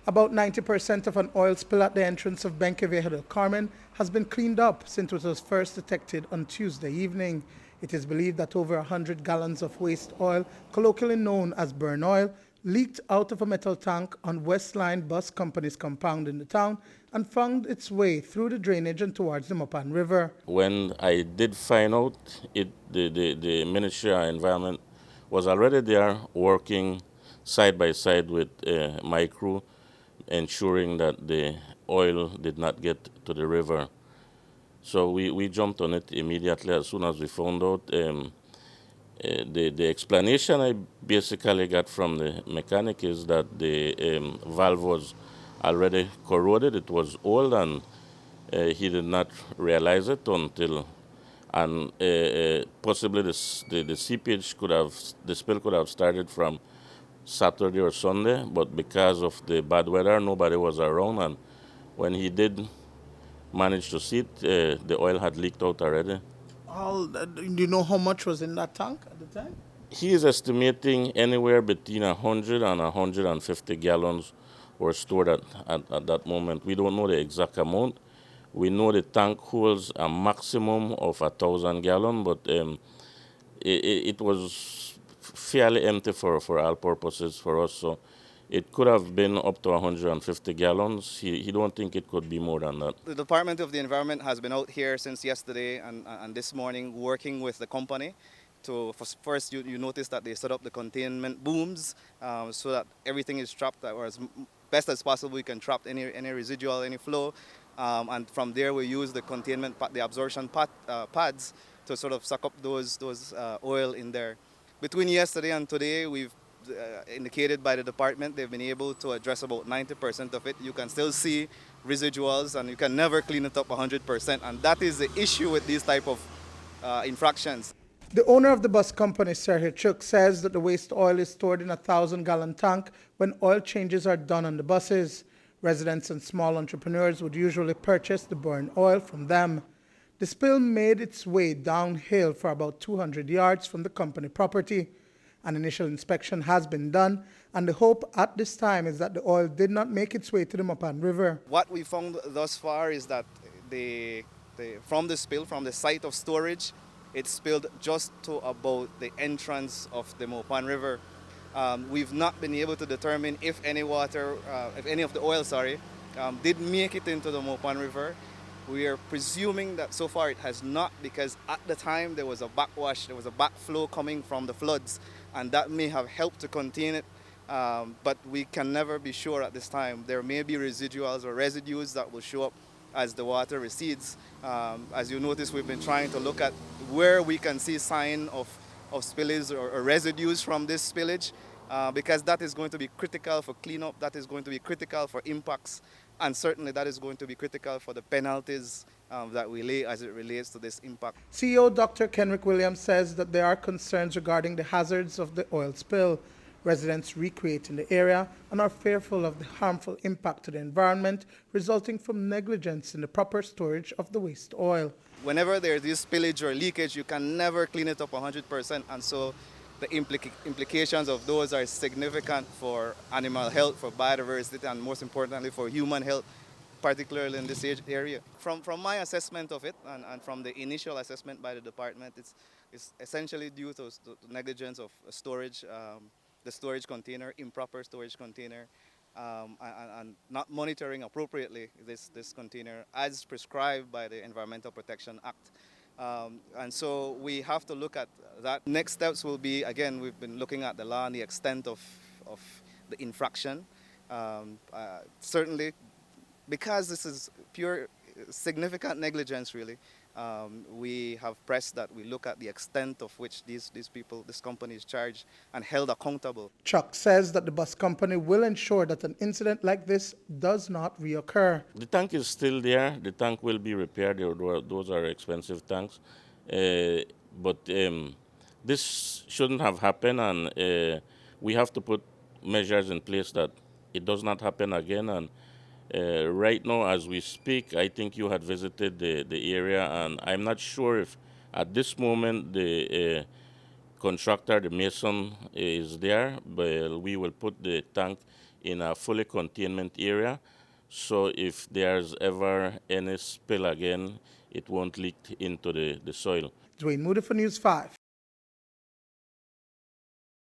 About 90% of an oil spill at the entrance of Benque Viejo del Carmen has been cleaned up since it was first detected on Tuesday evening. It is believed that over 100 gallons of waste oil, colloquially known as burn oil, leaked out of a metal tank on Westline Bus Company's compound in the town and found its way through the drainage and towards the Mopan River. When I did find out, the Ministry of Environment was already there working side by side with my crew, ensuring that the oil did not get to the river. So we jumped on it immediately as soon as we found out. The explanation I basically got from the mechanic is that the valve was already corroded. It was old, and he did not realize it until, and possibly the seepage the spill could have started from Saturday or Sunday, but because of the bad weather, nobody was around, and when he did manage to see it, the oil had leaked out already. Do you know how much was in that tank at the time? He is estimating anywhere between 100 and 150 gallons were stored at that moment. We don't know the exact amount. We know the tank holds a maximum of 1,000 gallons, but it was fairly empty for all purposes for us. So it could have been up to 150 gallons. He don't think it could be more than that. The Department of the Environment has been out here since yesterday and this morning working with the company. First, you notice that they set up the containment booms so that everything is trapped, or as best as possible we can trap any residual, any flow. And from there we use the containment, the absorption pads to sort of suck up those oil in there. Between yesterday and today, we've indicated by the department, they've been able to address about 90% of it. You can still see residuals, and you can never clean it up 100%. And that is the issue with these type of infractions. The owner of the bus company, Sergio Chuk, says that the waste oil is stored in a 1,000-gallon tank when oil changes are done on the buses. Residents and small entrepreneurs would usually purchase the burn oil from them. The spill made its way downhill for about 200 yards from the company property. An initial inspection has been done, and the hope at this time is that the oil did not make its way to the Mopan River. What we found thus far is that from the spill, from the site of storage, it spilled just to about the entrance of the Mopan River. We've not been able to determine if any of the oil, did make it into the Mopan River. We are presuming that so far it has not, because at the time there was a backwash, there was a backflow coming from the floods, and that may have helped to contain it. But we can never be sure at this time. There may be residuals or residues that will show up as the water recedes. As you notice, we've been trying to look at where we can see sign of spillage or residues from this spillage, because that is going to be critical for cleanup, that is going to be critical for impacts, and certainly that is going to be critical for the penalties that we lay as it relates to this impact. CEO Dr. Kenrick Williams says that there are concerns regarding the hazards of the oil spill. Residents recreate in the area and are fearful of the harmful impact to the environment resulting from negligence in the proper storage of the waste oil. Whenever there is spillage or leakage, you can never clean it up 100%, and so the implications of those are significant for animal health, for biodiversity, and most importantly for human health, particularly in this area. From my assessment of it, and from the initial assessment by the department, it's essentially due to negligence of storage, the storage container, improper storage container, and not monitoring appropriately this container as prescribed by the Environmental Protection Act. And so we have to look at that. Next steps will be, again, we've been looking at the law and the extent of the infraction. Certainly, because this is pure significant negligence, really, we have pressed that we look at the extent of which this company is charged and held accountable. Chuck says that the bus company will ensure that an incident like this does not reoccur. The tank is still there. The tank will be repaired. Those are expensive tanks. But this shouldn't have happened, and we have to put measures in place that it does not happen again. And right now, as we speak, I think you had visited the area, and I'm not sure if at this moment the contractor, the mason, is there, but we will put the tank in a fully containment area. So if there's ever any spill again, it won't leak into the soil. Duane Moody for News 5.